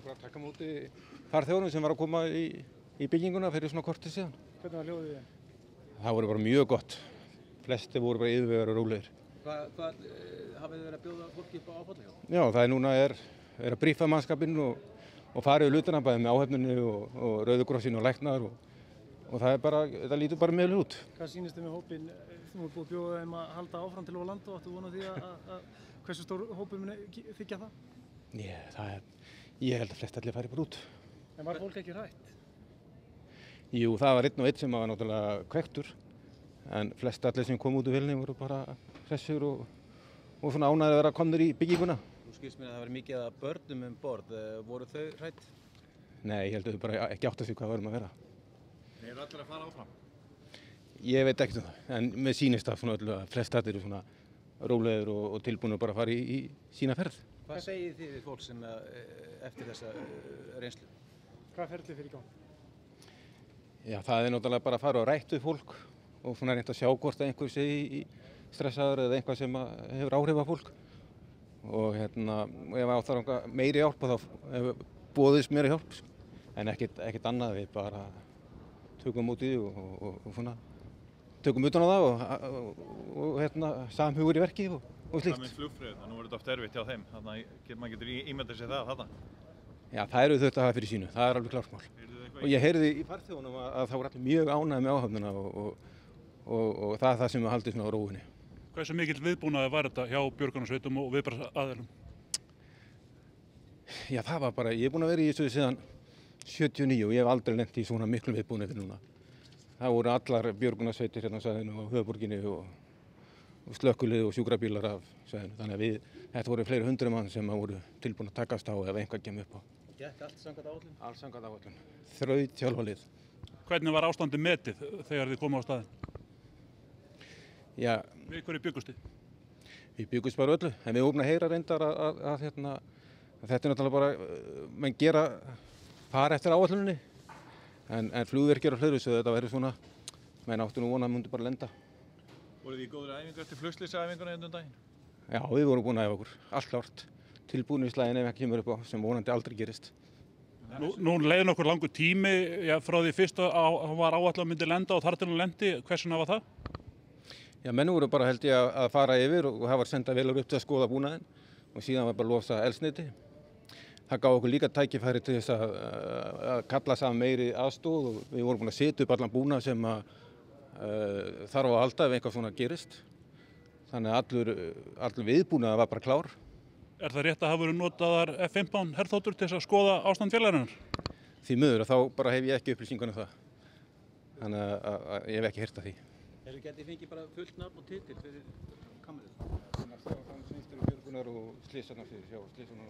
okkur að taka móti farþegunum sem var að koma í bygginguna fyrir svona kortið síðan. Hvernig var hljóðið þið? Það voru bara mjög gott. Flesti voru bara yfirvegaðir og rólegir. Hvað hafið þið verið að bjóða fólki upp á áfallahjálp? Já, það er núna er að brífa mannskapinn og farið hlutina bæði með áhöfninni og Rauða krossinn og læknar og það er bara, þetta lítur bara meðal út. Hvað sýnist þið með hópinn? Þú hefur búið að bjóða þeim að halda áfram til að landa og áttu vona því að hversu stór hópur muni þykja það? Ég held að flest allir færi bara út. En var fólk ekki hrætt? Jú, það var einn og einn sem var náttúrulega kvektur en flest allir sem kom út úr vélni voru bara hressir og svona ánægðir að vera komnir í bygginguna. Þú skilst mér að það var mikið af börnum borð. Voru þau hrætt? Nei, ég held að þau bara ekki átt að sig hvað varum að vera. Eru allir að fara áfram? Ég veit ekkert það, en með sýnist það svona öllu að flest allir eru svona rólegir og tilbúinir bara að fara í sína ferð. Hvað segir þið við fólk sem eftir þessa reynslu? Hvað ferli fyrir í gang? Já, það er náttúrulega bara að fara og rætt við fólk og svona reynt að sjá hvort að einhver sé í stressaður eða eitthvað sem hefur áhrif á fólk. Og ef það þarf meiri hjálp þá boðist meiri hjálp, en ekkert annað, við bara tökum út í því og svona tökum utan á það og samhugur í verki og slíkt. Það með flugfröðina, nú er þetta oft erfitt hjá þeim, þannig að maður getur ímyndað sér það þarna. Já, það eru þau að hafa fyrir sínu, það er alveg klárt mál. Og ég heyrði í farþegunum að það voru allir mjög ánægðir með áhöfnina og það er það sem haldið svona á rófinni. Hversu mikill viðbúnaður var þetta hjá björgunarsveitum og viðbragðsaðilum? Já, það var bara, ég er búinn að vera í þessu síðan 79 og ég hef aldrei lent í svona miklu viðbúnaði fyrir núna. Það voru allar björgunarsveitir hérna á svæðinu og höfuðborginni og slökkvilið og sjúkrabílar af svæðinu. Þannig að þetta voru fleiri hundruð mann sem voru tilbúin að takast á ef einhvað kemur upp á. Gekk allt samkvæmt áætlun? Allt samkvæmt áætlun. Þrautþjálfað. Hvernig var ástandið metið þegar þið komu á staðinn? Já. Við hverju byggust þið? Við byggust bara öllu, en við vorum að heyra reyndar að þetta er náttúrulega bara, menn fara eftir áætluninni, en flugvirkjar og fleiri, svo þetta verður svona, menn áttu nú vona að myndi bara lenda. Voruð þið í góðri æfingu eftir flugslysæfinguna hérna daginn? Já, við vorum búin að æfa okkur, allt klárt, tilbúin í slaginn ef ekki kemur upp á, sem vonandi aldrei gerist. Nú leið nokkur langur tími frá því fyrst að var áætlað að myndi lenda og þar til hann lendi, hversuna var það? Já, menn voru bara held ég að fara yfir og það var senda vélar upp til að skoða búnaðinn og síðan var bara að losa eldsneyti. Það gaf okkur líka tækifæri til þess að kalla saman meiri aðstoð og við vorum búin að setja upp allan búnað sem þarf að halda ef eitthvað svona gerist. Þannig að allur viðbúnaður var bara klár. Er það rétt að hafa verið notaðar F-15 herþotur til þess að skoða ástand vélarinnar? Því miður þá bara hef ég ekki upplýsingar um það. Þannig að ég hef ekki heyrt af því. Hefur getið fengið bara fullt nafn og titil fyrir kamerið? Það var þannig Sveinsstjóri björgunar og slysarnar fyrir hjá slysarnar.